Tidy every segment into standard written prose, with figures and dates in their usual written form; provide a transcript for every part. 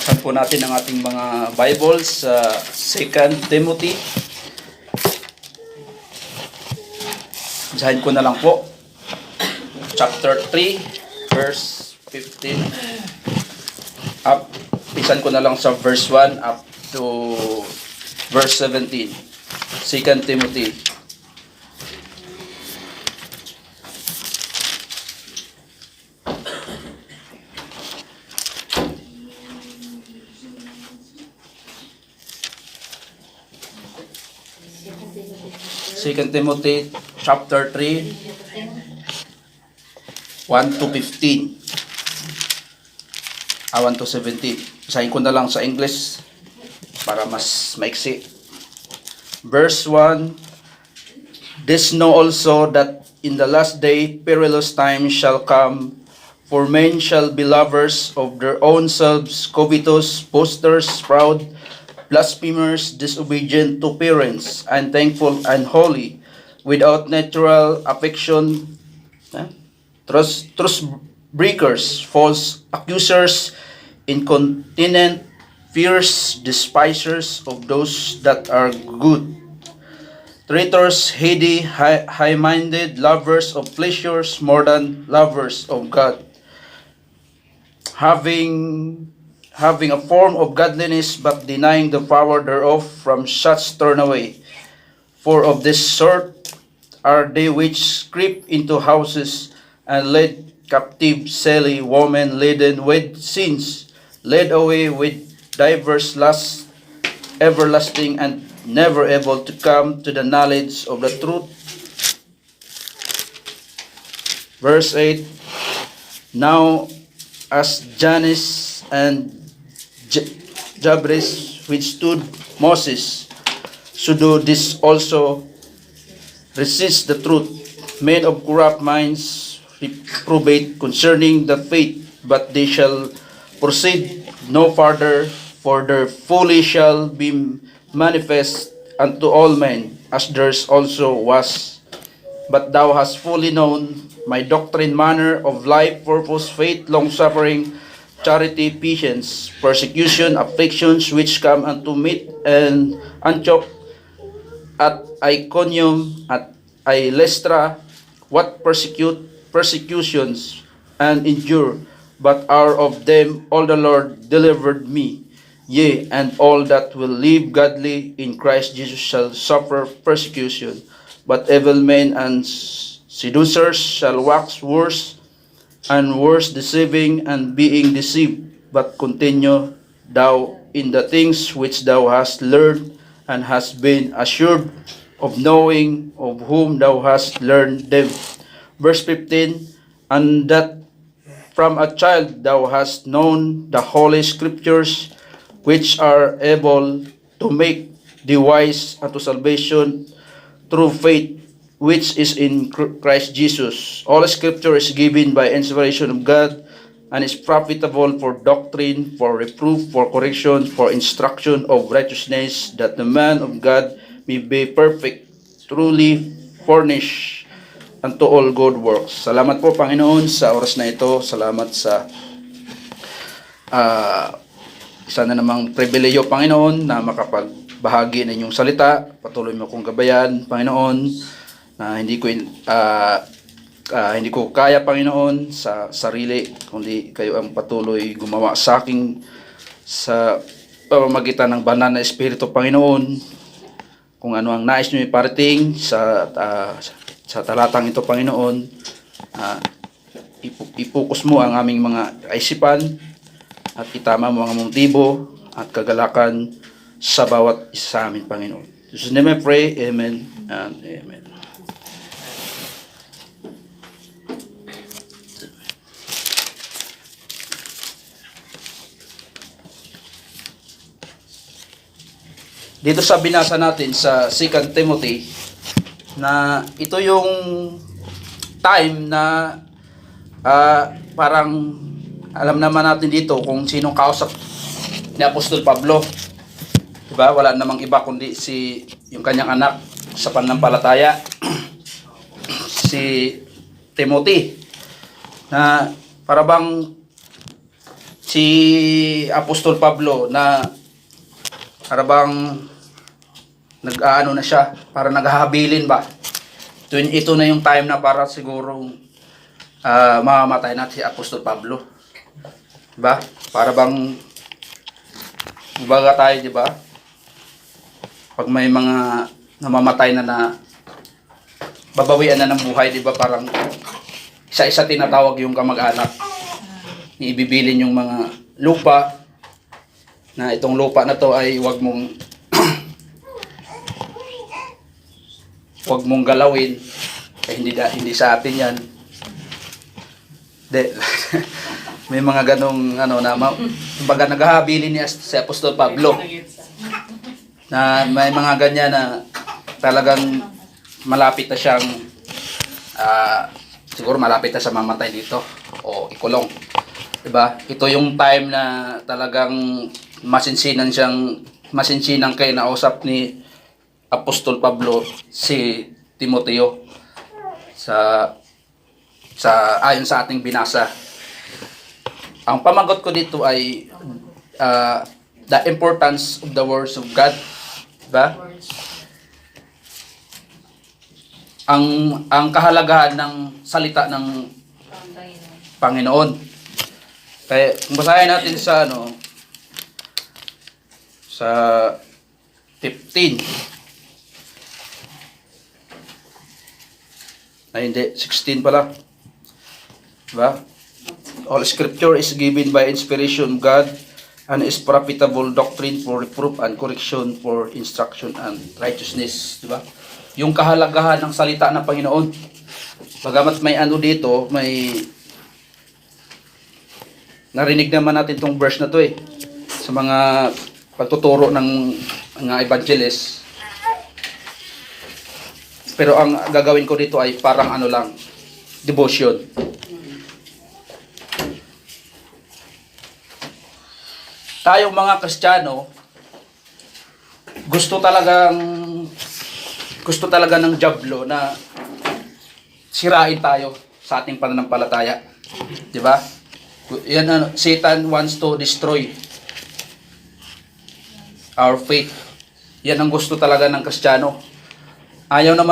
Buksan po natin ang ating mga Bibles sa 2 Timothy. Basahin ko na lang po. Chapter 3, verse 15. Pisan ko na lang sa verse 1 up to verse 17. 2 Timothy. Second Timothy chapter 3 1 to 15. 1 to 17. Basahin ko na lang sa English para mas maiksi. Verse 1. This know also that in the last day perilous times shall come, for men shall be lovers of their own selves, covetous, boasters, proud, blasphemers, disobedient to parents, unthankful, unholy, without natural affection, trust breakers, false accusers, incontinent, fierce, despisers of those that are good, traitors, heady, high-minded, lovers of pleasures more than lovers of God, having a form of godliness, but denying the power thereof. From such turn away. For of this sort are they which creep into houses, and lead captive silly women laden with sins, led away with divers lusts, everlasting, and never able to come to the knowledge of the truth. Verse 8. Now as Jannes and Jabres withstood Moses, so do this also resist the truth. Men of corrupt minds reprobate concerning the faith, but they shall proceed no farther, for their folly shall be manifest unto all men, as theirs also was. But thou hast fully known my doctrine, manner of life, purpose, faith, long-suffering, charity, patience, persecution, afflictions, which come unto me and Antioch, at Iconium, at Lystra, what persecutions and endure, but are of them all the Lord delivered me. Yea, and all that will live godly in Christ Jesus shall suffer persecution. But evil men and seducers shall wax worse and worse, deceiving and being deceived. But continue thou in the things which thou hast learned, and hast been assured of, knowing of whom thou hast learned them. Verse 15. And that from a child thou hast known the holy scriptures, which are able to make thee wise unto salvation through faith which is in Christ Jesus. All scripture is given by inspiration of God, and is profitable for doctrine, for reproof, for correction, for instruction of righteousness, that the man of God may be perfect, truly furnished unto all good works. Salamat po, Panginoon, sa oras na ito. Salamat sa isa na namang pribileyo, Panginoon, na makapagbahagi ng inyong salita. Patuloy mo kong gabayan, Panginoon, na hindi ko kaya, Panginoon, sa sarili, kundi kayo ang patuloy gumawa sa akin sa pamamagitan ng banal na Espiritu, Panginoon. Kung ano ang nais nyo iparating sa talatang ito, Panginoon, ipokus mo ang aming mga kaisipan at itama mo ang motibo at kagalakan sa bawat isa sa amin, Panginoon. In Jesus' name I pray, amen and amen. Dito sa binasa natin sa 2 Timothy, na ito yung time na parang alam naman natin dito kung sinong kausap ni Apostol Pablo. Diba? Wala namang iba kundi yung kanyang anak sa pananampalataya, si Timothy, na parabang si Apostol Pablo na parang nag-aano na siya, para naghahabilin ba. Ito na yung time na para sigurong mamamatay natin si Apostol Pablo. Diba? Para bang baga tayo, diba? Pag may mga namamatay na babawian na ng buhay, diba? Parang isa-isa tinatawag yung kamag-anak. Ibibilin yung mga lupa na itong lupa na to ay wag mong wag mong galawin, hindi sa atin yan. May mga ganong kumbaga naghahabilin niya si Apostol Pablo na may mga ganyan na talagang malapit na siyang siguro malapit na sa mamatay dito o ikulong, diba? Ito yung time na talagang masinsinang kay nausap ni Apostol Pablo si Timoteo sa ayon sa ating binasa. Ang pamagot ko dito ay the importance of the words of God, diba? Ang kahalagahan ng salita ng Panginoon. Kaya kung basahin natin sa sa 15 ay hindi 16 pala, diba? All scripture is given by inspiration of God and is profitable doctrine for reproof and correction, for instruction and righteousness, diba? Yung kahalagahan ng salita ng Panginoon. Bagamat may dito, may narinig naman natin tong verse na to sa mga pagtuturo ng mga evangelist. Pero ang gagawin ko dito ay parang lang, devotion. Tayong mga Kristiyano, gusto talaga ng diablo na sirain tayo sa ating pananampalataya. 'Di ba? Yan Satan wants to destroy our faith. Yan ang gusto talaga ng Kristiyano. Ayaw ng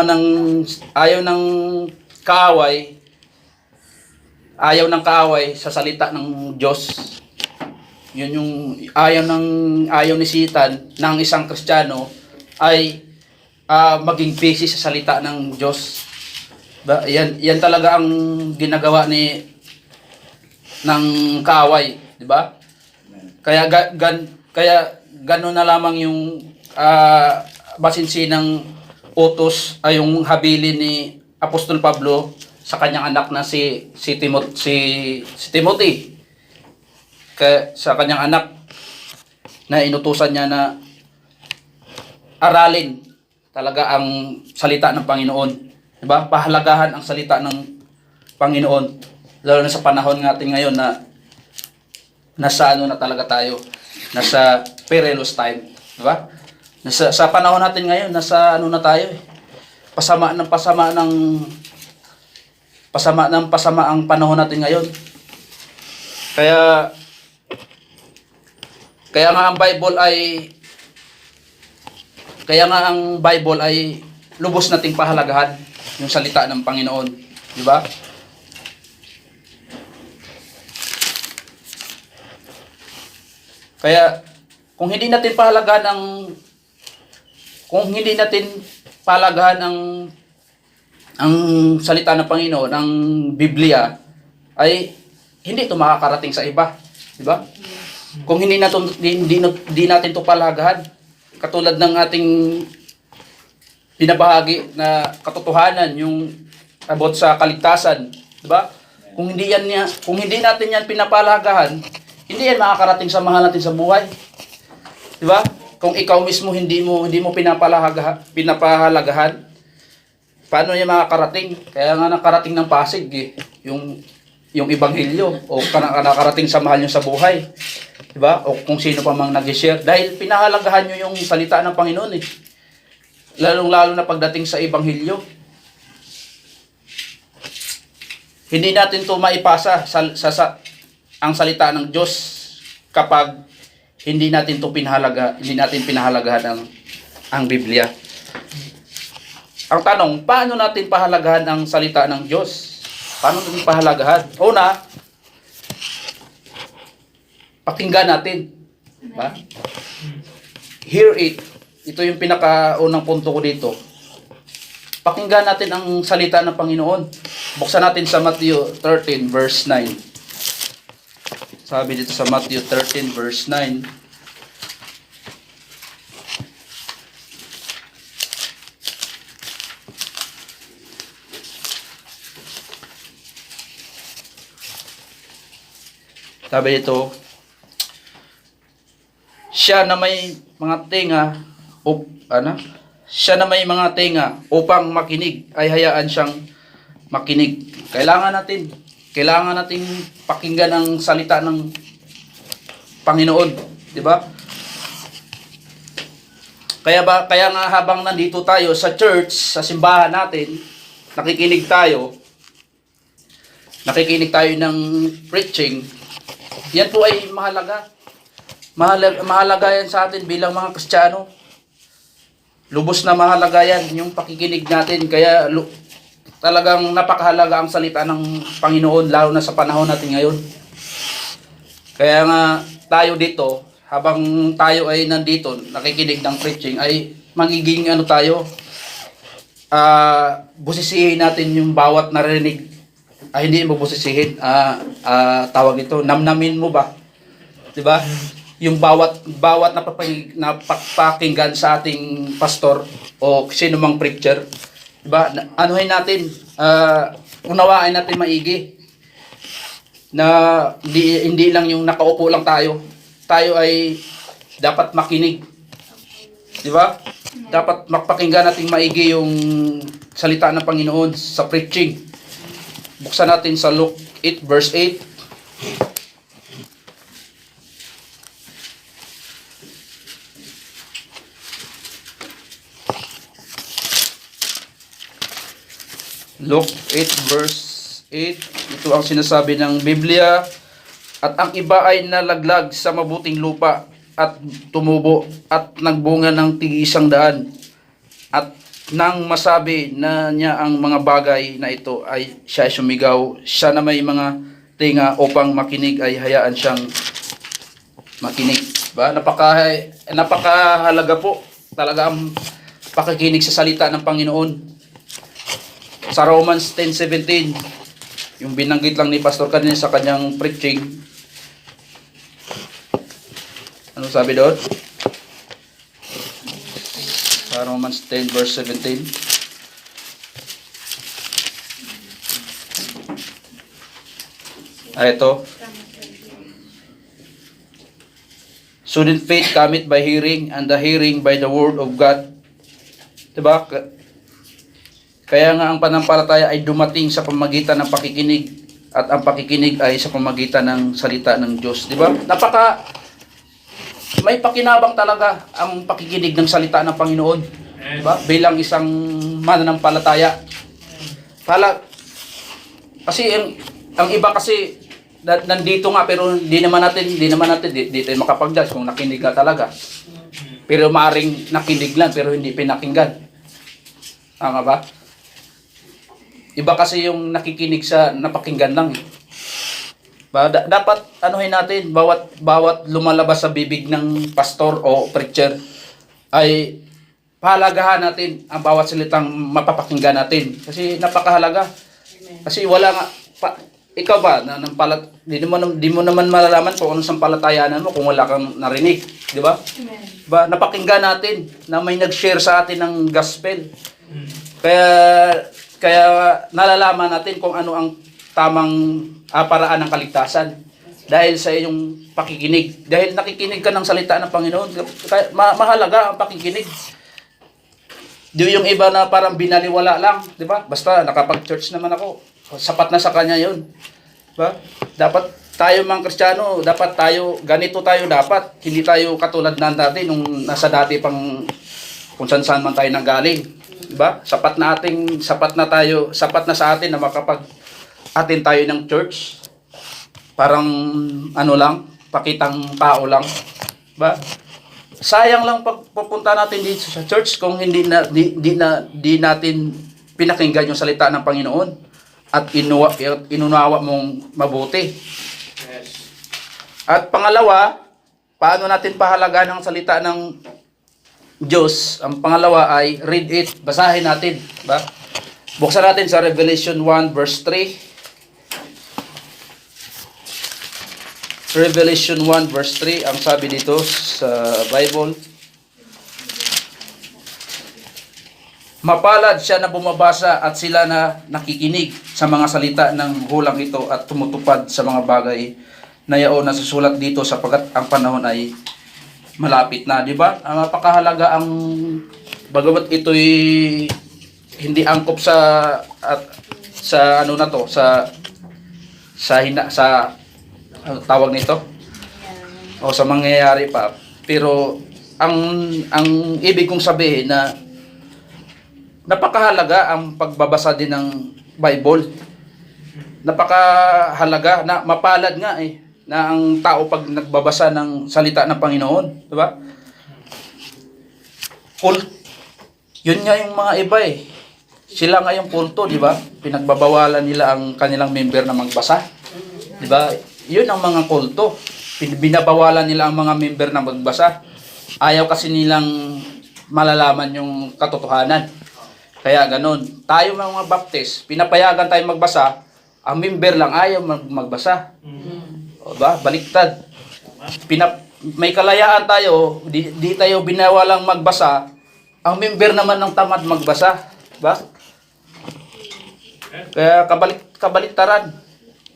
kaaway sa salita ng Diyos. Yun yung ayaw ni Satan ng isang Kristiyano ay maging busy sa salita ng Diyos. Yan talaga ang ginagawa ng kaaway, di ba? Kaya gano'n na lamang yung masinsinang utos ay yung habilin ni Apostol Pablo sa kanyang anak na si Timothy. Sa kanyang anak na inutusan niya na aralin talaga ang salita ng Panginoon. Diba? Pahalagahan ang salita ng Panginoon. Lalo na sa panahon natin ngayon na nasa na talaga tayo. Nasa perilous time. Diba? Sa panahon natin ngayon, nasa na tayo pasama ang panahon natin ngayon. Kaya nga ang Bible ay lubos nating pahalagahan yung salita ng Panginoon, di ba? Kaya kung hindi natin pahalagahan ang salita ng Panginoon, ang Biblia, ay hindi ito makakarating sa iba, di ba? Kung hindi natin ito palagahan, katulad ng ating binabahagi na katotohanan, yung about sa kaligtasan, di ba? Kung hindi natin yan pinapalagahan, hindi yan makakarating sa mahal natin sa buhay. Di ba? Kung ikaw mismo hindi mo pinapahalagahan, paano yan makakarating? Kaya nga nakarating ng Pasig yung Ebanghelyo o nakarating sa mahal nyo sa buhay. Diba? O kung sino pa mang nag-share. Dahil pinahalagahan nyo yung salita ng Panginoon Lalong-lalo na pagdating sa Ebanghelyo. Hindi natin to maipasa ang salita ng Diyos kapag hindi natin pinahalagahan ang Biblia. Ang tanong, paano natin pahalagahan ang salita ng Diyos? Paano natin pahalagahan? Una, pakinggan natin. Diba? Hear it. Ito yung pinakaunang punto ko dito. Pakinggan natin ang salita ng Panginoon. Buksan natin sa Matthew 13 verse 9. Sabi dito sa Matthew 13 verse 9. Sabi dito, siya na may mga tenga upang makinig ay hayaan siyang makinig. Kailangan nating pakinggan ang salita ng Panginoon, di ba? Kaya nga habang nandito tayo sa church, sa simbahan natin, nakikinig tayo ng preaching. Yan po ay mahalaga. Mahalaga yan sa atin bilang mga Kristiyano. Lubos na mahalaga yan, yung pakikinig natin. Kaya talagang napakahalaga ang salita ng Panginoon, lalo na sa panahon natin ngayon. Kaya nga tayo dito, habang tayo ay nandito, nakikinig ng preaching, ay magiging busisihin natin yung bawat narinig. Hindi mo busisihin, tawag ito, namnamin mo ba? 'Di ba? Yung bawat napapakinggan sa ating pastor o sino mang preacher, 'di ba? Anuhin natin, unawain natin maigi na hindi lang yung nakaupo lang tayo. Tayo ay dapat makinig. 'Di ba? Dapat makpakinggan natin maigi yung salita ng Panginoon sa preaching. Buksan natin sa Luke 8 verse 8. Luke 8 verse 8. Ito ang sinasabi ng Biblia. At ang iba ay nalaglag sa mabuting lupa at tumubo at nagbunga ng tig-100. At nang masabi na niya ang mga bagay na ito ay siya ay sumigaw. Siya na may mga tinga upang makinig ay hayaan siyang makinig. Ba? Napakahalaga po talaga ang pakikinig sa salita ng Panginoon. Sa Romans 10:17, yung binanggit lang ni Pastor kanina sa kanyang preaching. Ano sabi doon? Sa Romans 10 verse 17. Ito. So then faith cometh by hearing, and the hearing by the word of God. Diba? Kaya nga ang panampalataya ay dumating sa pamagitan ng pakikinig, at ang pakikinig ay sa pamagitan ng salita ng Diyos. Diba? May pakinabang talaga ang pakikinig ng salita ng Panginoon. Diba? Bilang isang mananampalataya. Kasi ang iba kasi nandito nga pero hindi naman natin dito makapag-judge kung nakinig ka talaga. Pero maaring nakinig lang pero hindi pinakinggan. Tama ba? Iba kasi yung nakikinig sa napakinggan lang. Dapat anuhin natin bawat lumalabas sa bibig ng pastor o preacher ay pahalagahan natin ang bawat salitang mapapakinggan natin kasi napakahalaga. Kasi wala nga ikaw ba di mo naman malalaman kung anong sampalatayanan mo kung wala kang narinig, di ba? Ba napakinggan natin na may nag-share sa atin ng gospel. Kaya nalalaman natin kung ano ang tamang paraan ng kaligtasan dahil sa iyong pakikinig. Dahil nakikinig ka ng salita ng Panginoon, mahalaga ang pakikinig. Di yung iba na parang binaliwala lang, di ba? Basta nakapag-church naman ako, sapat na sa kanya yun. Diba? Dapat tayo mga Kristiyano, ganito tayo dapat. Hindi tayo katulad na dati, nung nasa dati pang kung saan man tayo nanggaling. Diba? Sapat na sa atin na makapag-attend tayo ng church. Parang pakitang tao lang. Ba? Sayang lang pag pupunta natin dito sa church kung di natin pinakinggan yung salita ng Panginoon at inunawa mong mabuti. At pangalawa, paano natin pahalagaan ang salita ng Diyos? Ang pangalawa ay read it, basahin natin, ba? Buksan natin sa Revelation 1 verse 3. Revelation 1 verse 3, ang sabi dito sa Bible, mapalad siya na bumabasa at sila na nakikinig sa mga salita ng hulang ito at tumutupad sa mga bagay na yaon na susulat dito sapagkat ang panahon ay malapit na, di ba? Napakahalaga ang bagamat ito'y hindi angkop sa ano na to, sa ano tawag nito o sa mangyayari pa, pero ang ibig kong sabihin na napakahalaga ang pagbabasa din ng Bible. Napakahalaga na mapalad nga na ang tao pag nagbabasa ng salita ng Panginoon, di ba? Yun nga yung mga iba sila nga yung kulto, di ba? Pinagbabawalan nila ang kanilang member na magbasa, di ba? Yun ang mga kulto. Binabawalan nila ang mga member na magbasa. Ayaw kasi nilang malalaman yung katotohanan. Kaya ganun. Tayo mga Baptist, pinapayagan tayo magbasa, ang member lang ayaw magbasa. O ba? Baliktad. May kalayaan tayo, di tayo binawalang magbasa, ang member naman ng tamad magbasa. Ba? Kaya kabaliktaran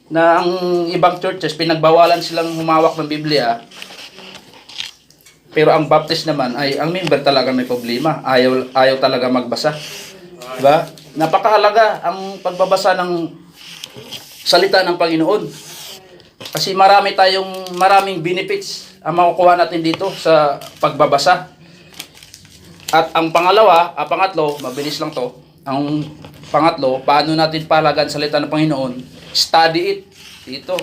na ang ibang churches pinagbawalan silang humawak ng Biblia, pero ang Baptist naman ay ang member talaga may problema, ayaw talaga magbasa, diba? Napakahalaga ang pagbabasa ng salita ng Panginoon kasi maraming benefits ang makukuha natin dito sa pagbabasa. At ang pangatlo, mabilis lang to, ang pangatlo, paano natin pahalagaan ang salita ng Panginoon? Study it. Dito.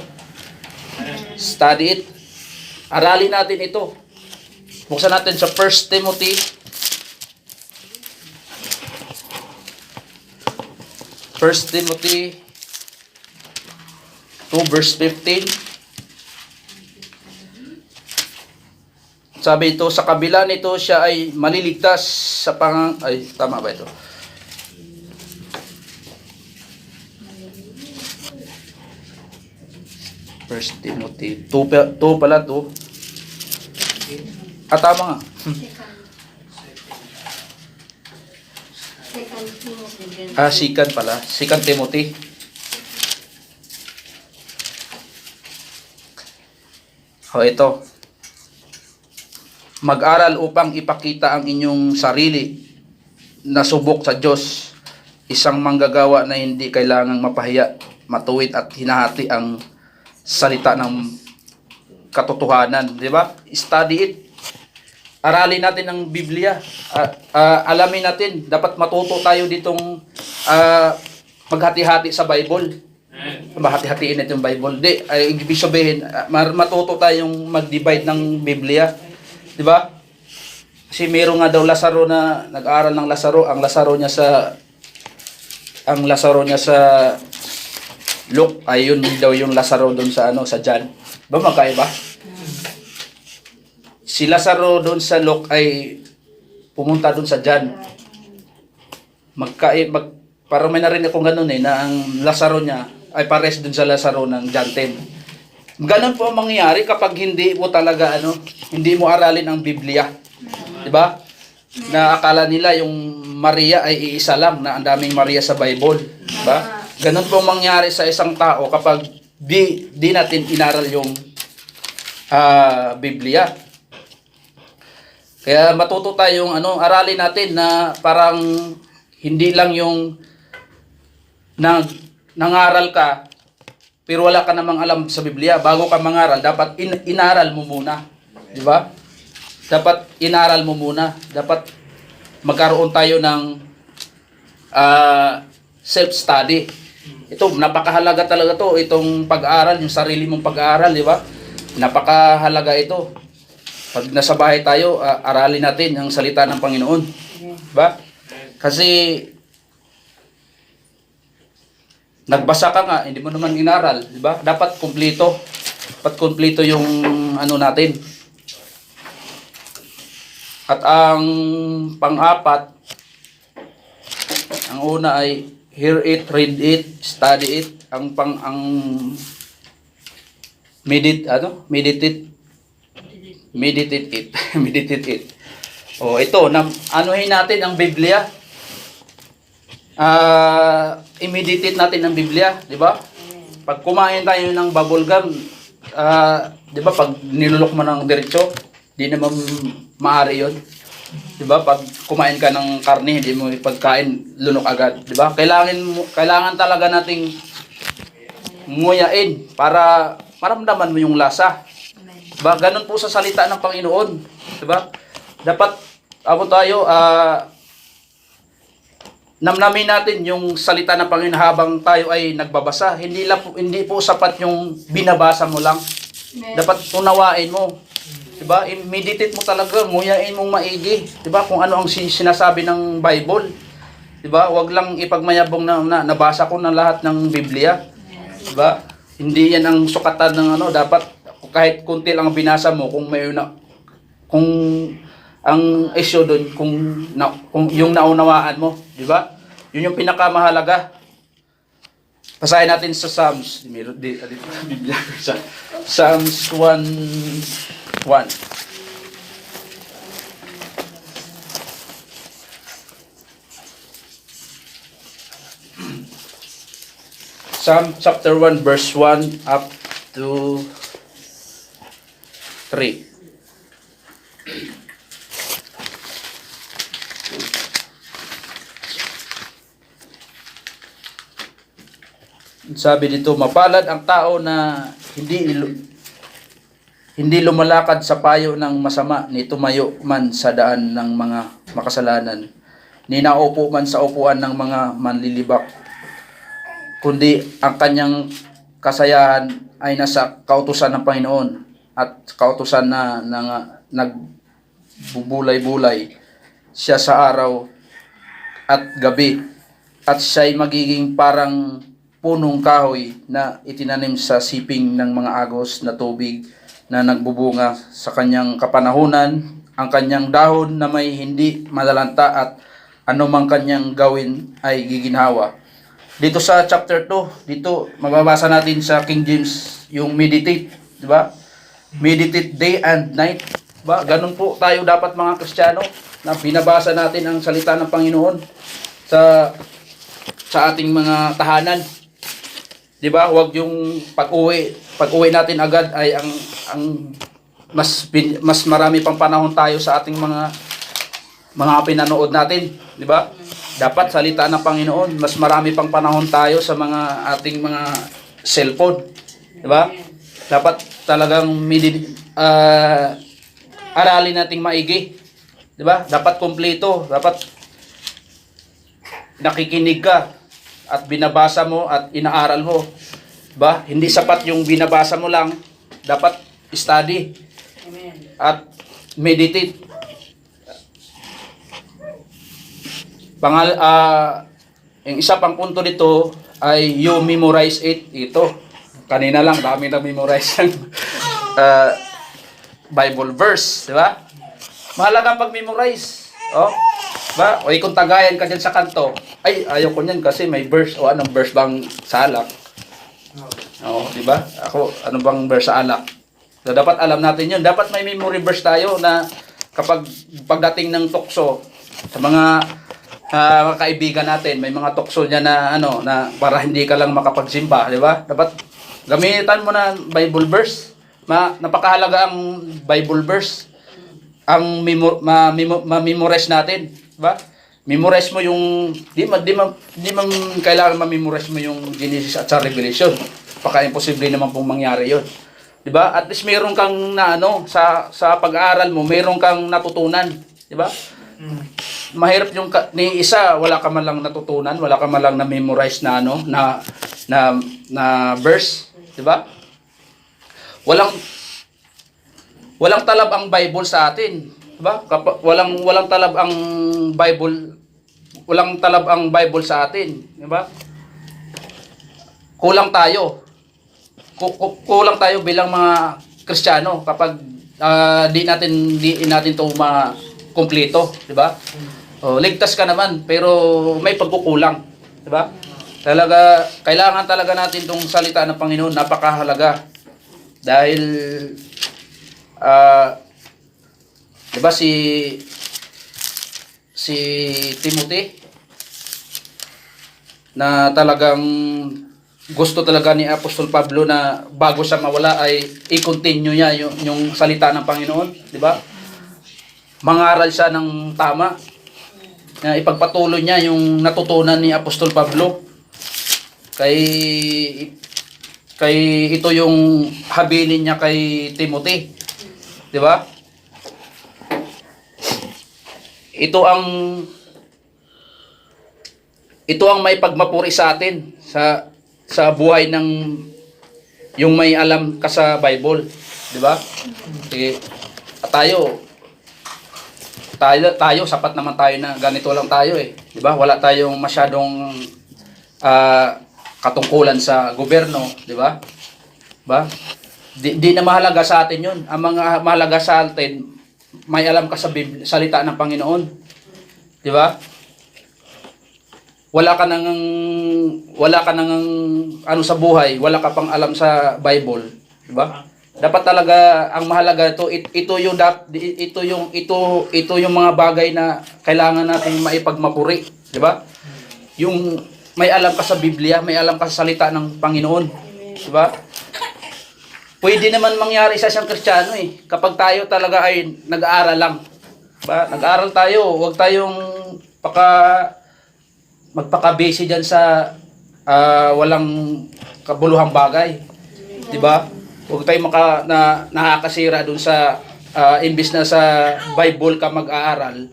Study it. Aralin natin ito. Buksan natin sa 1 Timothy. 1 Timothy 2 verse 15. Sabi ito, sa kabila nito siya ay maliligtas sa tama ba ito? 1 Timothy 2 pala to. Tama nga. Second pala. 2 Timothy. Ito. Mag-aral upang ipakita ang inyong sarili na subok sa Diyos. Isang manggagawa na hindi kailangang mapahiya, matuwid at hinahati ang salita ng katotohanan, di ba? Study it. Aralin natin ang Biblia. Alamin natin, dapat matuto tayo ditong maghati-hati sa Bible. Mahati-hatiin natin yung Bible. Ibig sabihin, matuto tayong mag-divide ng Biblia. Di ba? Kasi meron nga daw Lazaro na nag-aaral ng Lazaro. Ang Lazaro niya sa Luke, ayun daw yung Lazaro doon sa sa John. Ba magkaiba? Si Lazaro doon sa Luke ay pumunta doon sa John. Parang may narinig akong ganun na ang Lazaro niya ay pares doon sa Lazaro ng John 10. Ganun po ang mangyayari kapag hindi mo talaga hindi mo aralin ang Biblia. 'Di ba? Na akala nila yung Maria ay iisa lang, na ang daming Maria sa Bible, 'di ba? Ganun po mangyari sa isang tao kapag di natin inaral yung Biblia. Kaya matuto tayong aralin natin na parang hindi lang yung nangaral ka pero wala ka namang alam sa Biblia. Bago ka mangaral, dapat inaral mo muna. Di ba? Dapat inaral mo muna. Dapat magkaroon tayo ng self-study. Ito, napakahalaga talaga to, itong pag-aaral, yung sarili mong pag-aaral, di ba? napakahalaga ito. Pag nasa bahay tayo, aralin natin ang salita ng Panginoon. Diba? Kasi nagbasa ka nga, hindi mo naman inaral, di ba? Dapat kumpleto. Dapat kumpleto yung ano natin. At ang pang-apat, ang una ay hear it, read it, study it. Ang meditate it. Meditate it. Oh, ito, anuhin natin ang Biblia. I-meditate natin ang Biblia, di ba? Pag kumain tayo ng bubble gum, di ba, pag nilulok mo ng diretso, di naman maaari yun. Di ba? Pag kumain ka ng karne, hindi mo ipagkain, lunok agad. Di ba? Kailangan talaga nating nguyain para maramdaman mo yung lasa. Di ba? Ganun po sa salita ng Panginoon. Di ba? Dapat, namnamin natin yung salita ng Panginoon habang tayo ay nagbabasa. Hindi po sapat yung binabasa mo lang. Dapat unawain mo. Diba? I-meditate mo talaga, nguyain mong maigi. Diba? Kung ano ang sinasabi ng Bible. Diba? Huwag lang ipagmayabong na nabasa ko na lahat ng Biblia. Diba? Hindi yan ang sukatan ng ano. Dapat kahit kunti lang binasa mo, kung ang issue doon kung yung naunawaan mo, di ba? Yun yung pinakamahalaga. Basahin natin sa Psalms. Psalms 1:1. Psalm chapter 1 verse 1 up to 3. Sabi dito, mapalad ang tao na hindi lumalakad sa payo ng masama, ni tumayo man sa daan ng mga makasalanan, ni naupo man sa upuan ng mga manlilibak, kundi ang kanyang kasayahan ay nasa kautusan ng Panginoon at kautusan na nagbubulay-bulay siya sa araw at gabi, at siya'y magiging parang punong kahoy na itinanim sa siping ng mga agos na tubig na nagbubunga sa kanyang kapanahunan. Ang kanyang dahon na may hindi malalanta at anumang kanyang gawin ay giginhawa. Dito sa chapter 2, dito mababasa natin sa King James yung meditate, di ba? Meditate day and night. Diba? Ganun po tayo dapat mga Kristiyano, na binabasa natin ang salita ng Panginoon sa ating mga tahanan. 'Di ba? Huwag yung pag-uwi natin agad ay ang mas marami pang panahon tayo sa ating mga pinanood natin, 'di ba? Dapat salita ng Panginoon, mas marami pang panahon tayo sa ating mga cellphone, 'di ba? Dapat talagang aralin nating maigi, 'di ba? Dapat kumpleto, dapat nakikinig ka at binabasa mo at inaaral mo. Ba? Hindi sapat yung binabasa mo lang. Dapat study. Amen. At meditate. Yung isa pang punto dito ay you memorize it. Ito. Kanina lang, dami na memorize ng Bible verse. Di ba? Mahalaga pag-memorize. Oh. Ba? O kung tagayan ka dyan sa kanto, ay, ayaw ko niyan kasi may verse. O anong verse bang sa alak? O, di ba? Ako, ano bang verse sa alak? So, dapat alam natin yun. Dapat may memory verse tayo na kapag pagdating ng tukso, sa mga kaibigan natin, may mga tukso niya na na para hindi ka lang makapagsimba, di ba? Dapat gamitan mo na Bible verse. Napakahalaga ang Bible verse. Ang ma-memorize natin. Diba? Memorize mo yung di man kailangan ma-memorize mo yung Genesis at sa Revelation. Baka imposible naman pong mangyari 'yon. 'Di ba? At least meron kang sa pag-aaral mo, meron kang natutunan, 'di ba? Mahirap yung ni isa wala ka man lang natutunan, wala ka man lang na-memorize na na verse, 'di ba? walang talab ang Bible sa atin, 'di ba? Walang talab ang Bible, walang talab ang Bible sa atin, 'di ba? Kulang tayo. Kulang tayo bilang mga Kristiyano kapag di natin 'to makumpleto, 'di ba? Ligtas ka naman pero may pagkukulang, 'di ba? Talaga kailangan talaga natin 'tong salita ng Panginoon, napakahalaga. Dahil 'di ba si Timothy na talagang gusto talaga ni Apostol Pablo na bago siya mawala ay i-continue niya yung salita ng Panginoon, 'di ba? Mangaral siya ng tama. Na ipagpatuloy niya yung natutunan ni Apostol Pablo. Kay ito yung habilin niya kay Timothy. 'Di ba? Ito ang may pagmapuri sa atin sa buhay ng yung may alam ka sa Bible, 'di ba? Tayo sapat naman tayo na ganito lang tayo 'di ba? Wala tayong masyadong katungkulan sa gobyerno, 'di ba? Di na mahalaga sa atin 'yun. Ang mga mahalaga sa atin, may alam ka sa salita ng Panginoon. 'Di ba? Wala ka nang ano sa buhay, wala ka pang alam sa Bible, 'di ba? Dapat talaga ang mahalaga ito yung mga bagay na kailangan nating maipagmapuri, 'di ba? Yung may alam ka sa Biblia, may alam ka sa salita ng Panginoon, 'di ba? Pwede naman mangyari sa isang Kristiyano kapag tayo talaga ay nag-aaral lang. 'Di ba? Nag-aaral tayo, huwag tayong magpaka-busy diyan sa walang kabuluhang bagay, 'di ba? Huwag tayong nakakasira dun sa imbis na sa Bible ka mag-aaral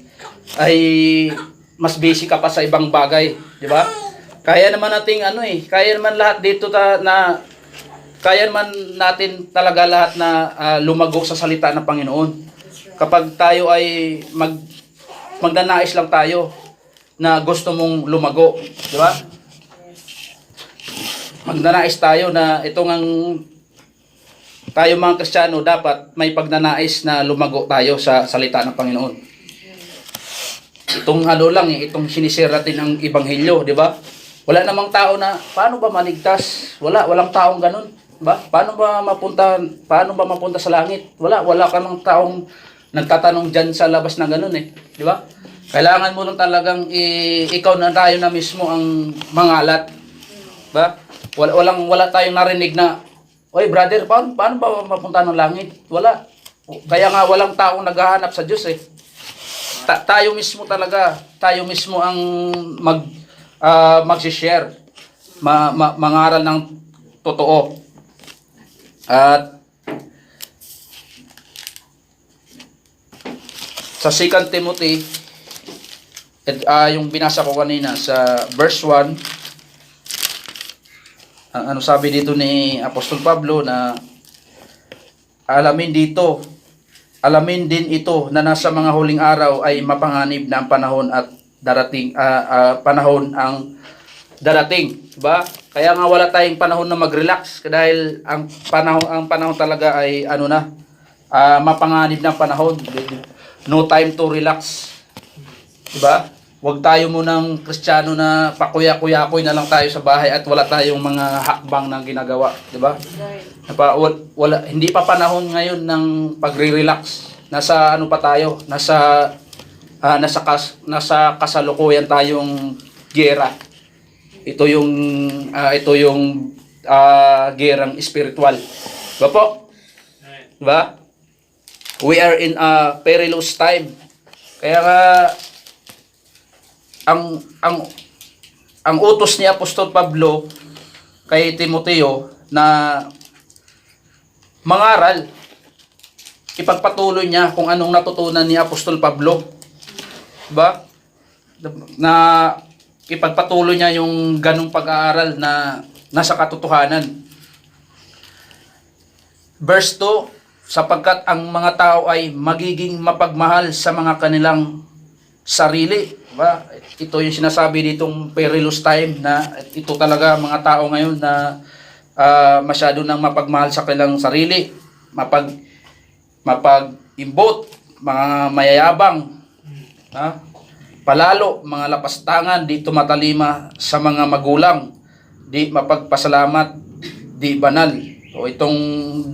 ay mas busy ka pa sa ibang bagay, 'di ba? Kaya naman nating kaya naman lahat dito kaya naman natin talaga lahat na lumago sa salita ng Panginoon. Kapag tayo ay magnanais lang tayo na gusto mong lumago, 'di ba? Magnanais tayo na tayo mga Kristiyano dapat may pagnanais na lumago tayo sa salita ng Panginoon. Itong itong sinisira natin ang ebanghelyo, 'di ba? Wala namang tao na paano ba maligtas? Walang taong ganun, 'di ba? Paano ba mapunta sa langit? Wala ka mang taong nagtatanong diyan sa labas na ganun 'di ba? Kailangan mo lang talagang ikaw na tayo na mismo ang mangalat. 'Di ba? Wala tayong narinig na, "Oy brother, paano ba mapunta ng langit?" Wala. Kaya nga walang taong naghahanap sa Diyos tayo mismo ang mag-share, mangaral ng totoo. At sa 2 Timothy, yung binasa ko kanina sa verse 1, ano sabi dito ni Apostol Pablo na alamin din ito na nasa mga huling araw ay mapanganib na ang panahon at panahon ang darating, ba? Kaya nga wala tayong panahon na mag-relax dahil ang panahon talaga ay mapanganib na panahon. No time to relax. 'Di ba? Huwag tayo munang Kristiyano na pakuya-kuyakoy na lang tayo sa bahay at wala tayong mga hakbang na ginagawa, 'di ba? Hindi pa panahon ngayon ng pagre-relax. Nasa pa tayo? Nasa kasalukuyan tayong giyera. Ito yung giyerang spiritual. 'Di ba po? 'Di ba? We are in a perilous time. Kaya nga ang utos ni Apostol Pablo kay Timoteo na mangaral, ipagpatuloy niya kung anong natutunan ni Apostol Pablo. Diba? Na ipagpatuloy niya yung ganong pag-aaral na nasa katotohanan. Verse 2, sapagkat ang mga tao ay magiging mapagmahal sa mga kanilang sarili. Diba? Ito yung sinasabi ditong perilous time, na ito talaga mga tao ngayon na masyado nang mapagmahal sa kanilang sarili, mapag-imbot, mga mayayabang, palalo, mga lapastangan, di tumatalima sa mga magulang, di mapagpasalamat, di banal. O itong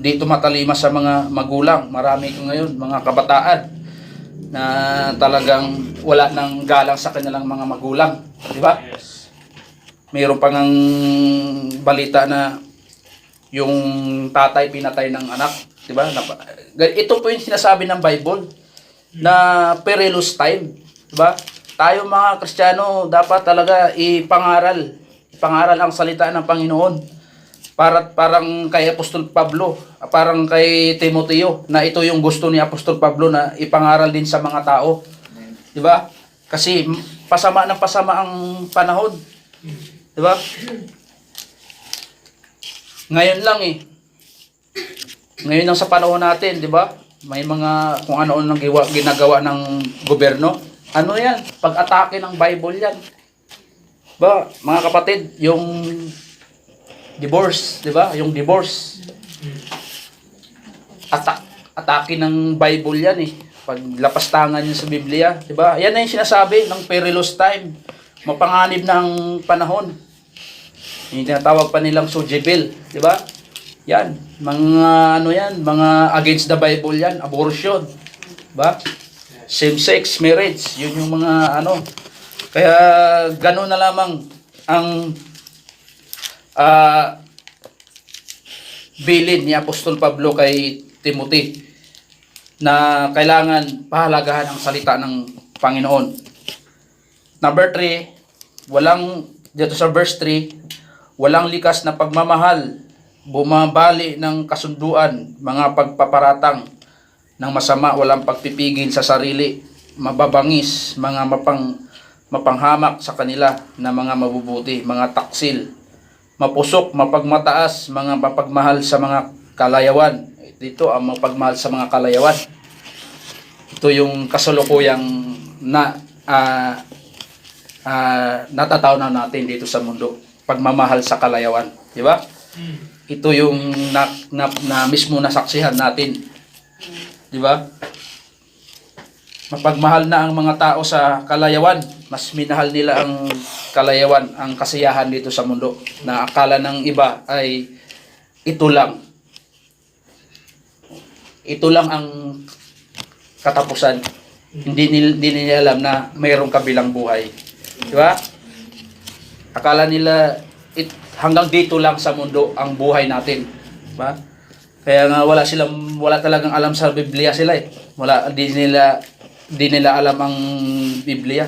di tumatalima sa mga magulang, marami ko ngayon, mga kabataan, na talagang wala nang galang sa kanilang mga magulang. Di ba? Mayroon pang balita na yung tatay pinatay ng anak. Di ba? Ito po yung sinasabi ng Bible na perilous time. Di ba? Tayo mga Kristiyano dapat talaga ipangaral ang salita ng Panginoon. Parang kay Apostol Pablo, parang kay Timoteo, na ito yung gusto ni Apostol Pablo na ipangaral din sa mga tao. 'Di ba? Kasi pasama ang panahon. 'Di ba? Ngayon lang Ngayon lang sa panahon natin, 'di ba? May mga kung ano nang ginagawa ng gobyerno. Ano 'yan? Pag-atake ng Bible 'yan. Ba, mga kapatid, yung divorce, 'di ba? Yung divorce. Atake ng Bible 'yan Paglapastangan niya sa Biblia, 'di ba? Yan na yung sinasabi ng perilous time. Mapanganib na ang panahon. Yung tinatawag pa nilang Jezebel, 'di ba? Yan, mga against the Bible 'yan, abortion, 'di ba? Same-sex marriage, yun yung mga Kaya gano'n na lamang ang bilin ni Apostol Pablo kay Timothy, na kailangan pahalagahan ang salita ng Panginoon. Number 3, dito sa verse 3, walang likas na pagmamahal, bumabali ng kasunduan, mga pagpaparatang ng masama, walang pagpipigil sa sarili, mababangis, mga mapanghamak sa kanila na mga mabubuti, mga taksil, mapusok, mapagmataas, mga mapagmahal sa mga kalayawan. Dito ang mapagmahal sa mga kalayawan. Ito yung kasalukuyang natatawnan natin dito sa mundo. Pagmamahal sa kalayawan, di ba? Ito yung na mismo nasaksihan natin, di ba? Mapagmahal na ang mga tao sa kalayawan. Mas minahal nila ang kalayawan, ang kasiyahan dito sa mundo, na akala ng iba ay ito lang ang katapusan. Hindi nila alam na mayroong kabilang buhay. Di ba? Akala nila hanggang dito lang sa mundo ang buhay natin. Di ba? Kaya nga wala talagang alam sa Biblia sila Di nila alam ang Biblia.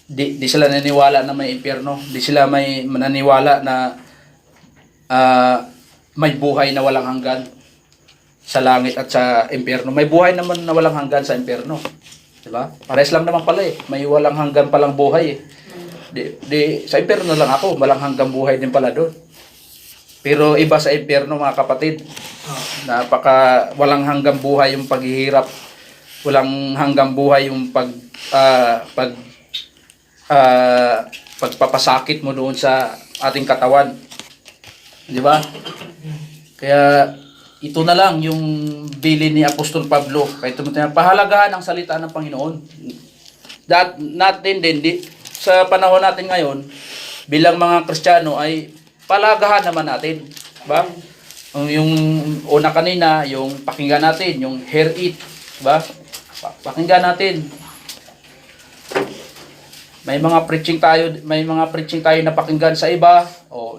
Di sila naniwala na may impyerno. Di sila may naniwala na may buhay na walang hanggan sa langit at sa impyerno. May buhay naman na walang hanggan sa impyerno. Diba? Pares lang naman pala May walang hanggan palang buhay Sa impyerno lang ako, walang hanggang buhay din pala doon. Pero iba sa impyerno, mga kapatid. Napaka walang hanggang buhay yung paghihirap. Walang hanggang buhay yung pagpapasakit mo doon sa ating katawan. Di ba? Kaya ito na lang yung bilin ni Apostol Pablo kay Timoteo, pahalagahan ang salita ng Panginoon. Natin din sa panahon natin ngayon bilang mga Kristiyano ay palagahan naman natin, ba? Yung una kanina, yung pakinggan natin, yung hear it, ba? Pakinggan natin. May mga preaching tayo na pakinggan sa iba,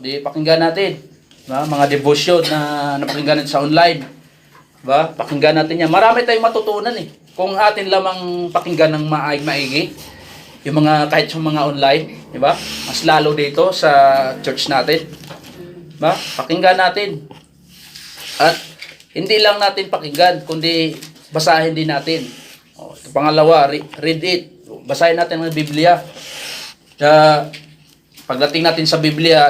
di pakinggan natin. Diba? Mga devotion na napakinggan natin sa online. Diba? Pakinggan natin yan. Marami tayong matutunan kung atin lamang pakinggan ng maigi. Yung kahit sa mga online. Diba? Mas lalo dito sa church natin. Diba? Pakinggan natin. At hindi lang natin pakinggan, kundi basahin din natin. Pangalawa, read it. Basahin natin ang Biblia. Pagdating natin sa Biblia,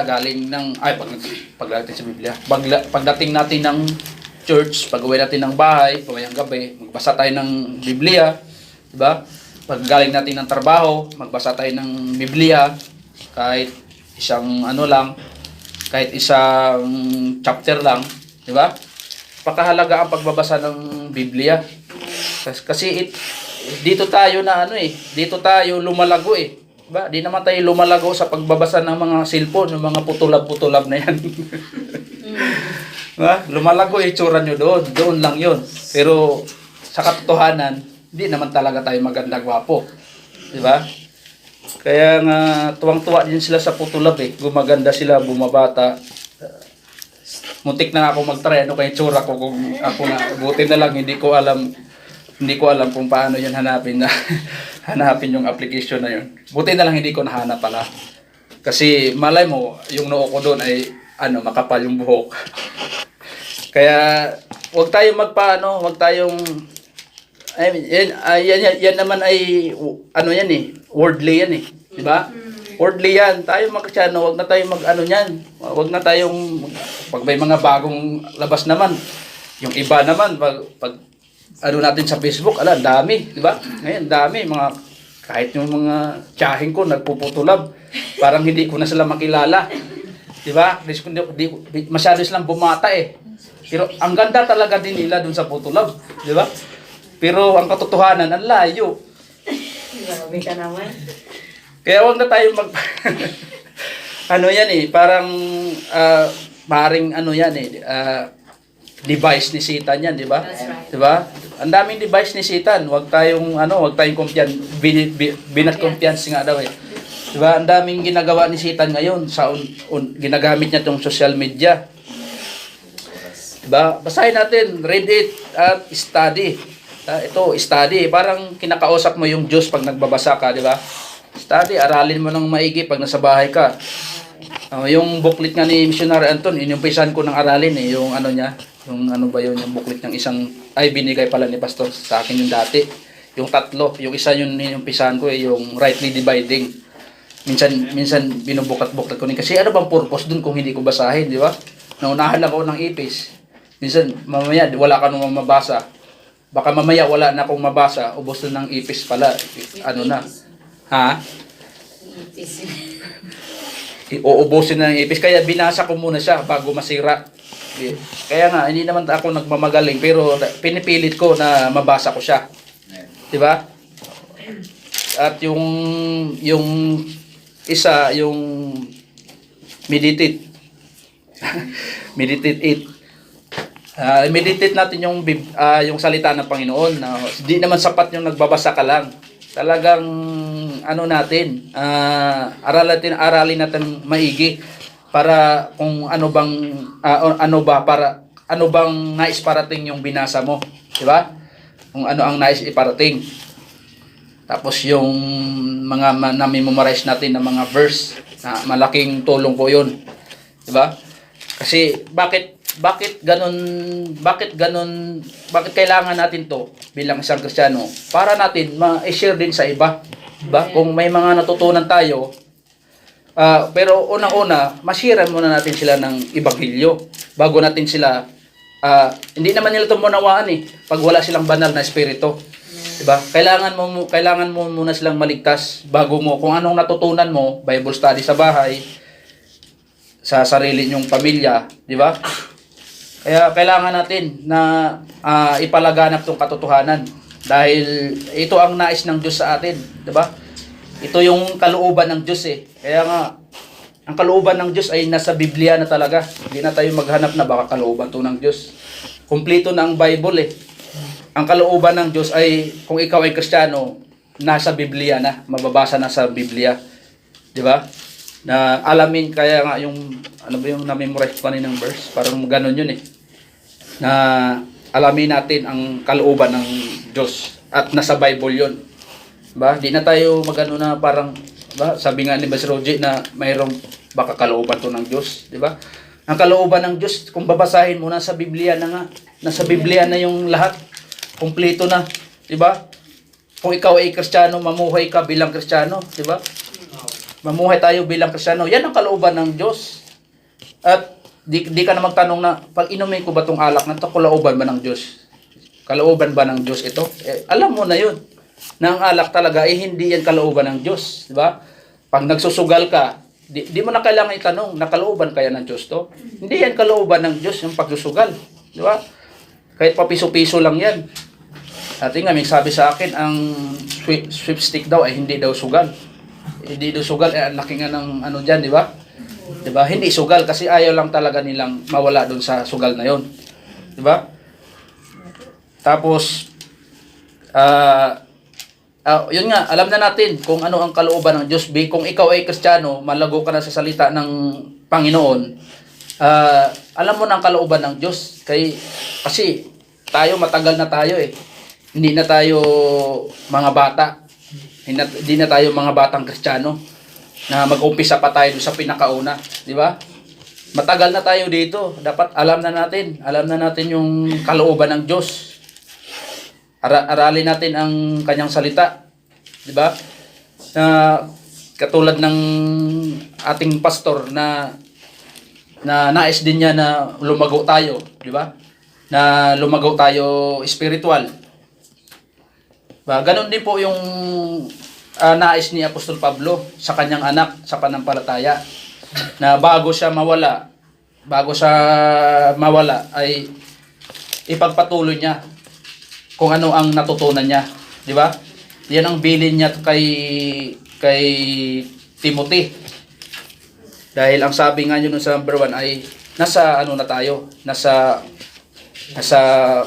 pagdating natin ng church, pag-uwi natin ng bahay, pamayang gabi, magbasa tayo ng Biblia, di ba? Pag galing natin ng trabaho, magbasa tayo ng Biblia, kahit isang ano lang, kahit isang chapter lang, di ba? Pakahalaga ang pagbabasa ng Biblia. Kasi dito tayo na ano dito tayo lumalago Diba? Di naman tayo lumalago sa pagbabasa ng mga cellphone, yung mga putulab-putulab na yan. Diba? Lumalago itsura nyo doon. Doon lang yun. Pero sa katotohanan, hindi naman talaga tayo maganda gwapo. Diba? Kaya nga, tuwang-tuwa din sila sa putulab Gumaganda sila, bumabata. Muntik na ako mag-try ano kay itsura ko kung ako na. Buti na lang, hindi ko alam kung paano yun hanapin yung application na yun. Buti na lang hindi ko nahanap pala. Kasi malay mo, yung noo ko doon ay makapal yung buhok. Kaya wag tayong wag tayong yan naman ay worldly yan di ba? Worldly yan. Tayo wag na tayong niyan. Wag na tayong pag may mga bagong labas naman. Yung iba naman pag natin sa Facebook, dami, di ba? Ngayon, dami, kahit yung mga tiyahing ko, nagpuputulab, parang hindi ko na sila makilala. Di ba? Masyado silang bumata Pero ang ganda talaga din nila dun sa putulab, di ba? Pero ang katotohanan, ang layo. Grabe ka naman. Kaya wag na tayo parang, maring device ni Satan yan, di ba? That's right. Di ba? Ang daming device ni Satan. Huwag tayong kumpiyansa nga daw Di ba? Ang daming ginagawa ni Satan ngayon ginagamit niya tong social media. Di ba? Basahin natin, read it at study. Ito, study. Parang kinakausap mo yung Diyos pag nagbabasa ka, di ba? Study, aralin mo ng maigi pag nasa bahay ka. Yung booklet nga ni Missionary Anton, inumpisan ko ng aralin yung niya, yung yung booklet ng binigay pala ni Pastor sa akin yung dati. Yung tatlo, yung isa yung inumpisan ko yung rightly dividing. Minsan binubukat-bukat ko kasi ano bang purpose dun kung hindi ko basahin, di ba? Naunahan ako ng ipis. Minsan, mamaya wala ka nung mabasa. Baka mamaya wala na akong mabasa, ubos na ng ipis pala. Na? Ha? Uubusin na ng ipis. Kaya binasa ko muna siya bago masira. Kaya nga, hindi naman ako nagmamagaling, pero pinipilit ko na mabasa ko siya. Di ba? At yung isa, yung meditate. Meditate natin yung salita ng Panginoon. Hindi naman sapat yung nagbabasa ka lang. Talagang aralin natin maigi para kung ano bang nais parating yung binasa mo, di ba? Kung ano ang nais iparating. Tapos yung mga na-memorize natin ng mga verse, na malaking tulong po 'yun. Di ba? Kasi bakit kailangan natin to bilang isang Kristiyano? Para natin ma-share din sa iba. Diba? Kung may mga natutunan tayo, pero unang-una, mashare muna natin sila ng Ebanghelyo bago natin sila, hindi naman nila ito munawaan pag wala silang banal na espiritu. Diba? Kailangan mo muna silang maligtas bago mo, kung anong natutunan mo, Bible study sa bahay, sa sarili nyong pamilya, di ba? Kaya kailangan natin na ipalaganap tong katotohanan dahil ito ang nais ng Diyos sa atin, di ba? Ito yung kalooban ng Diyos Kaya nga ang kalooban ng Diyos ay nasa Biblia na talaga. Hindi na tayo maghanap na baka kalooban to ng Diyos. Kumpleto na ang Bible Ang kalooban ng Diyos ay kung ikaw ay Kristiyano, nasa Biblia na, mababasa na sa Biblia. Di ba? Na alamin, kaya nga yung yung na-memorize ko kaninang verse, parang ganun yun na alamin natin ang kalooban ng Diyos at nasa Bible yun, ba? Di na tayo magano na parang, ba, sabi nga ni Bas Roger na mayroong baka kalooban to ng Diyos, di ba? Ang kalooban ng Diyos, kung babasahin mo, nasa Biblia na nga, nasa Biblia na yung lahat, kumpleto na, di ba? Kung ikaw ay Kristiyano, mamuhay ka bilang Kristiyano, di ba? Mamuhay tayo bilang Kristiyano. Yan ang kalooban ng Diyos. At di ka na magtanong na, pag inumin ko ba tong alak na to, kalooban ba ng Diyos? Kalooban ba ng Diyos ito? Alam mo na yun, na ang alak talaga, hindi yan kalooban ng Diyos. Di ba? Pag nagsusugal ka, di mo na kailangan itanong, nakalooban kaya ng Diyos to? Hindi yan kalooban ng Diyos, yung pagsusugal. Di ba? Kahit pa piso-piso lang yan. At nga, may sabi sa akin, ang sweepstick daw ay hindi daw sugal. Hindi daw sugal, ang laki nga ng ano dyan, di ba? Di ba? Hindi sugal kasi ayaw lang talaga nilang mawala doon sa sugal na yon. Di ba? Tapos, yun nga, alam na natin kung ano ang kalooban ng Diyos. Kung ikaw ay Kristiyano, malago ka na sa salita ng Panginoon, alam mo na ang kalooban ng Diyos. Kasi tayo, matagal na tayo eh. Hindi na tayo mga bata. Hindi na tayo mga batang Kristiyano na mag-umpisa pa tayo sa pinakauna, di ba? Matagal na tayo dito. Dapat alam na natin yung kalooban ng Diyos. Aralin natin ang kanyang salita, di ba? Katulad ng ating pastor na nais din niya na lumago tayo, di ba? Na lumago tayo spiritual. Ganon din po yung nais ni Apostol Pablo sa kanyang anak sa panampalataya, na bago siya mawala ay ipagpatuloy niya kung ano ang natutunan niya, di ba? Yan ang bilin niya kay Timothy. Dahil ang sabi nga niyo sa number 1 ay nasa ano na tayo, nasa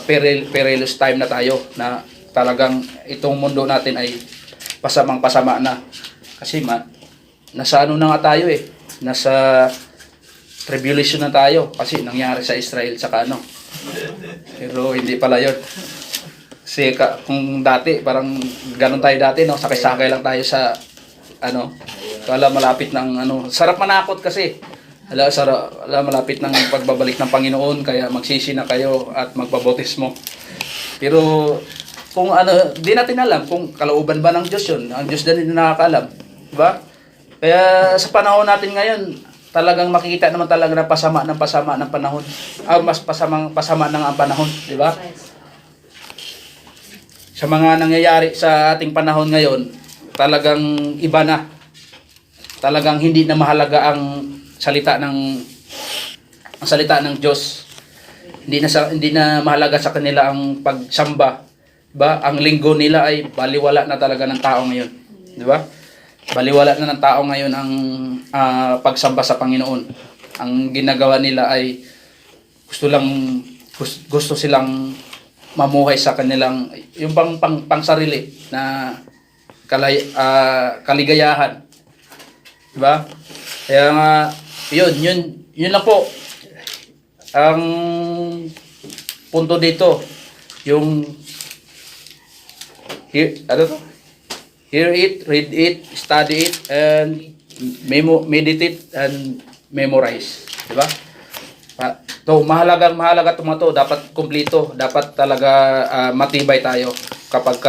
perilous time na tayo, na talagang itong mundo natin ay pasamang-pasama na. Kasi nasa ano na nga tayo eh. Nasa tribulation na tayo. Kasi nangyari sa Israel saka ano. Pero hindi pala yun. Kasi kung dati, parang ganun tayo dati, no? Sakay-sakay lang tayo sa ano. Kala malapit ng ano. Sarap manakot kasi. Malapit ng pagbabalik ng Panginoon. Kaya magsisi na kayo at magbabotismo. Pero kung ano, di natin alam kung kalooban ba ng Diyos yun. Ang Diyos din nakakaalam. Diba? Kaya sa panahon natin ngayon, talagang makikita naman talaga na pasama ng panahon. Mas pasama ng ang panahon. Diba? Sa mga nangyayari sa ating panahon ngayon, talagang iba na. Talagang hindi na mahalaga ang salita ng Diyos. Hindi na mahalaga sa kanila ang pagsamba. Diba? Ang linggo nila ay baliwala na talaga ng tao ngayon. Di ba? Baliwala na ng tao ngayon ang pagsamba sa Panginoon. Ang ginagawa nila ay gusto silang mamuhay sa kanilang yung pang sarili na kaligayahan. Di ba? Kaya nga yun lang po ang punto dito, yung hear it, read it, study it, and meditate and memorize. Di ba? Mahalaga to, dapat kumplito, dapat talaga matibay tayo kapag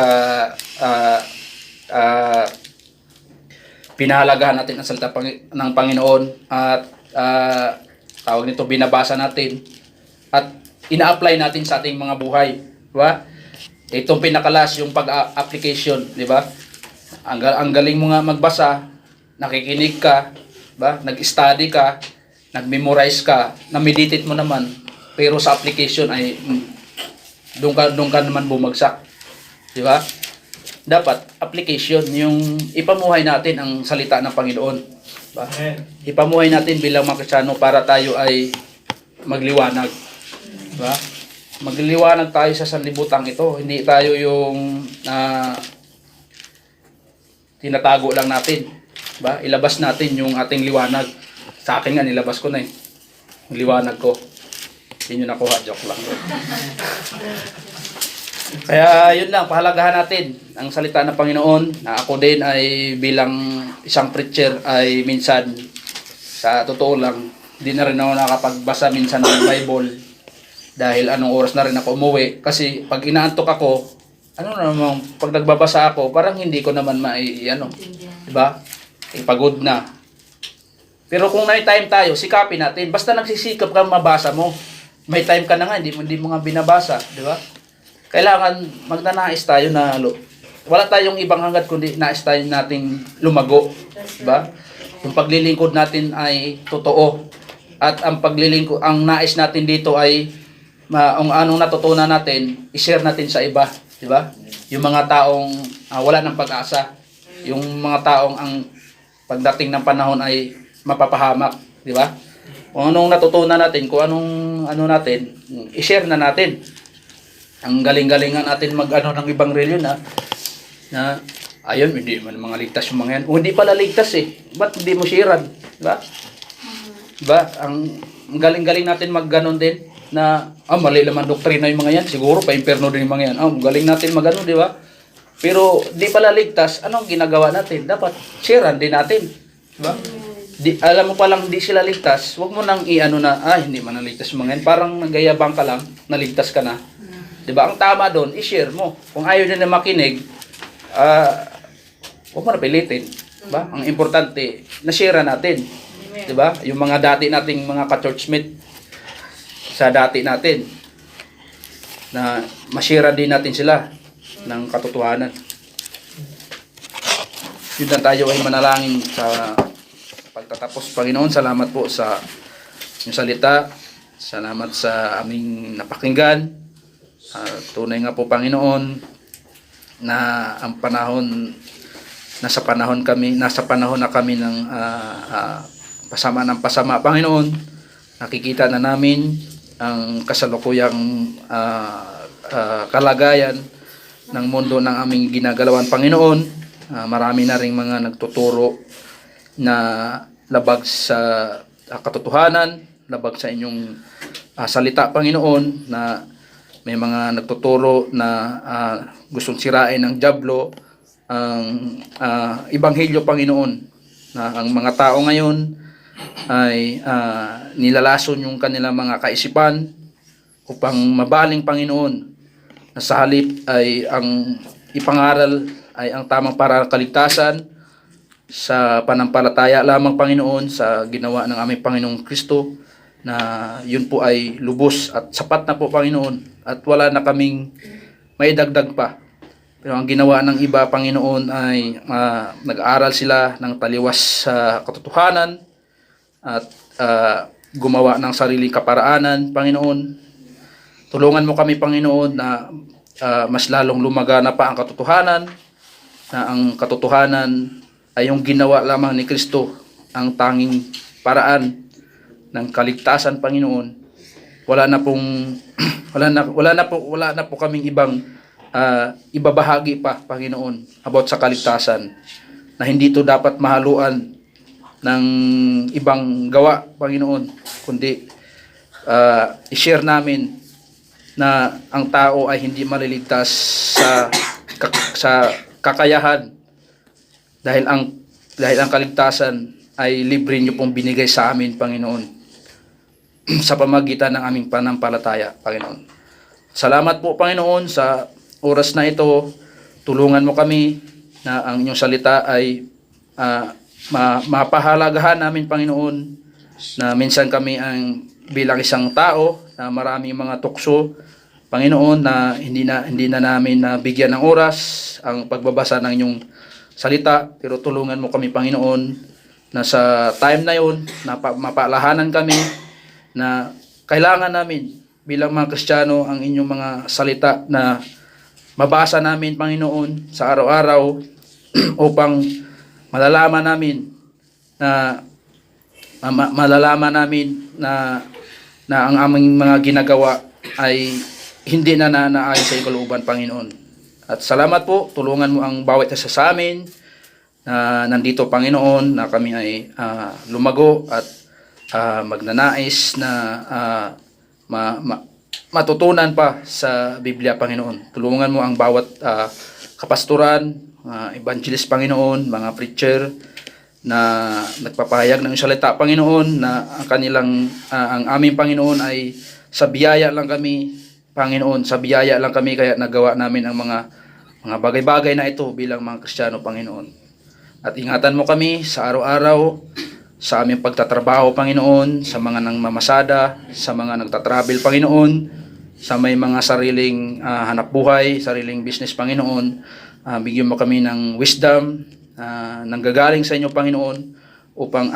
pinahalagahan natin ang salita ng Panginoon at tawag nito, binabasa natin at ina-apply natin sa ating mga buhay. Di ba? Itong pinakalas yung pag-application, di ba? Ang galing mo nga magbasa, nakikinig ka, ba? Nag-study ka, nag-memorize ka, na-meditate mo naman, pero sa application ay doon ka naman bumagsak. Di ba? Dapat application, yung ipamuhay natin ang salita ng Panginoon. Diba? Ipamuhay natin bilang mga Kristiyano para tayo ay magliwanag. Diba? Magliliwanag tayo sa sanlibutan ito. Hindi tayo yung tinatago lang natin. Diba? Ilabas natin yung ating liwanag. Sa akin nga, nilabas ko na eh. Yung liwanag ko. Hindi nyo nakuha. Joke lang. Kaya yun lang, pahalagahan natin ang salita ng Panginoon. Na ako din ay bilang isang preacher ay minsan, sa totoo lang, hindi na rin ako nakapagbasa minsan ng Bible. Dahil anong oras na rin ako umuwi. Kasi pag inaantok ako, pag nagbabasa ako, parang hindi ko naman diba? Pagod na. Pero kung may time tayo, sikapin natin. Basta nagsisikap ka, mabasa mo. May time ka na nga, hindi mo nga binabasa, di ba? Kailangan magnanais tayo na wala tayong ibang hangad kundi nais tayo nating lumago, di ba? Yung paglilingkod natin ay totoo. At ang paglilingkod, ang nais natin dito ay kung anong natutunan natin, i-share natin sa iba, di ba? Yung mga taong wala ng pag-asa, yung mga taong ang pagdating ng panahon ay mapapahamak, di ba? Kung anong natutunan natin, kung anong natin, i-share na natin. Ang galing-galingan natin ng ibang reliyon na ayun, hindi man mga ligtas yung mga yan. O hindi pala ligtas ba't hindi mo sharean? Diba? Diba? Ang galing-galing natin magganon din na, mali naman doktrina yung mga yan. Siguro, pa-imperno din yung mga yan. Galing natin magano, di ba? Pero, di pala ligtas, anong ginagawa natin? Dapat, sharean din natin. Diba? Alam mo palang di sila ligtas, wag mo nang hindi man naligtas yung mga yan. Parang nagayabang ka lang, naligtas ka na. Diba? Ang tama doon, i-share mo. Kung ayaw nila makinig, huwag mo na pilitin. Diba? Ang importante, na-share natin. Diba? Yung mga dati nating mga ka-churchmate sa dati natin, na ma-share din natin sila ng katotohanan. Yun na tayo ay manalangin sa pagtatapos. Panginoon, salamat po sa inyong salita. Salamat sa aming napakinggan. Tunay nga po, Panginoon, na ang panahon, nasa panahon na kami ng pasama ng pasama. Panginoon, nakikita na namin ang kasalukuyang kalagayan ng mundo ng aming ginagalawan, Panginoon. Marami na ring mga nagtuturo na labag sa katotohanan, labag sa inyong salita, Panginoon, na may mga nagtuturo na gustong sirain ng dyablo ang ebanghelyo, Panginoon, na ang mga tao ngayon ay nilalason yung kanilang mga kaisipan upang mabaling, Panginoon, na sa halip ay ang ipangaral ay ang tamang para kaligtasan sa panampalataya lamang, Panginoon, sa ginawa ng aming Panginoong Kristo, na yun po ay lubos at sapat na po, Panginoon, at wala na kaming maidagdag pa. Pero ang ginawa ng iba, Panginoon, ay nag-aaral sila ng taliwas sa katotohanan at gumawa ng sariling kaparaanan, Panginoon. Tulungan mo kami, Panginoon, na mas lalong lumagana pa ang katotohanan, na ang katotohanan ay yung ginawa lamang ni Kristo, ang tanging paraan ng kaligtasan, Panginoon. Wala na po kaming ibang ibabahagi pa, Panginoon, about sa kaligtasan, na hindi to dapat mahaluan ng ibang gawa, Panginoon, kundi i-share namin na ang tao ay hindi maliligtas sa kakayahan, dahil ang kaligtasan ay libre niyo pong binigay sa amin, Panginoon, sa pamagitan ng aming panampalataya, Panginoon. Salamat po, Panginoon, sa oras na ito. Tulungan mo kami na ang inyong salita ay mapahalagahan namin, Panginoon, na minsan kami ang bilang isang tao na maraming mga tukso, Panginoon, na hindi na namin nabigyan ng oras ang pagbabasa ng inyong salita. Pero tulungan mo kami, Panginoon, na sa time na yun, na mapaalahanan kami na kailangan namin bilang mga Kristiyano ang inyong mga salita na mabasa namin, Panginoon, sa araw-araw upang malalaman namin na ang aming mga ginagawa ay hindi na naayon sa kalooban, Panginoon. At salamat po, tulungan mo ang bawat isa sa amin na nandito, Panginoon, na kami ay lumago at magnanais na matutunan pa sa Biblia, Panginoon. Tulungan mo ang bawat kapastoran, evangelist, Panginoon, mga preacher na nagpapahayag ng salita, Panginoon, na ang aming Panginoon ay sa biyaya lang kami, Panginoon, sa biyaya lang kami, kaya nagawa namin ang mga bagay-bagay na ito bilang mga Kristiyano, Panginoon. At ingatan mo kami sa araw-araw sa aming pagtatrabaho, Panginoon, sa mga nangmamasada, sa mga nagtatravel, Panginoon, sa may mga sariling hanap buhay, sariling business, Panginoon. Bigyan mo kami ng wisdom nanggagaling sa inyo, Panginoon, upang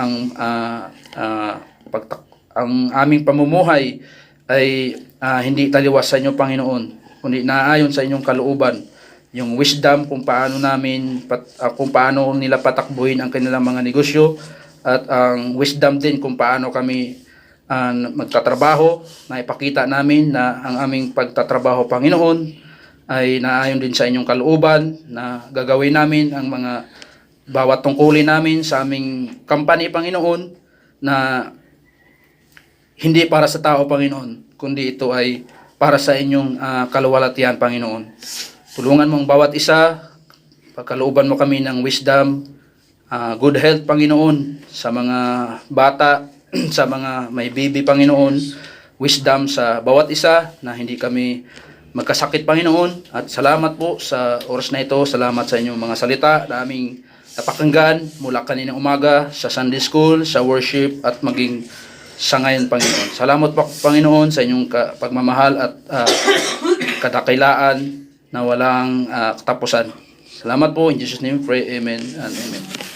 ang aming pamumuhay ay hindi taliwas sa inyo, Panginoon, kundi naayon sa inyong kalooban. Yung wisdom kung paano kung paano nila patakbuhin ang kanilang mga negosyo, at ang wisdom din kung paano kami magtatrabaho, na ipakita namin na ang aming pagtatrabaho, Panginoon, ay naayon din sa inyong kalooban, na gagawin namin ang mga bawat tungkulin namin sa aming company, Panginoon, na hindi para sa tao, Panginoon, kundi ito ay para sa inyong kaluwalhatian, Panginoon. Tulungan mo ang bawat isa, pagkalooban mo kami ng wisdom, good health, Panginoon, sa mga bata, sa mga may baby, Panginoon, wisdom sa bawat isa, na hindi kami magkasakit, Panginoon. At salamat po sa oras na ito, salamat sa inyong mga salita na aming napakinggan mula kaninang umaga sa Sunday School, sa worship, at maging sa ngayon, Panginoon. Salamat po, Panginoon, sa inyong pagmamahal at kadakilaan na walang katapusan. Salamat po. In Jesus' name we pray. Amen and amen.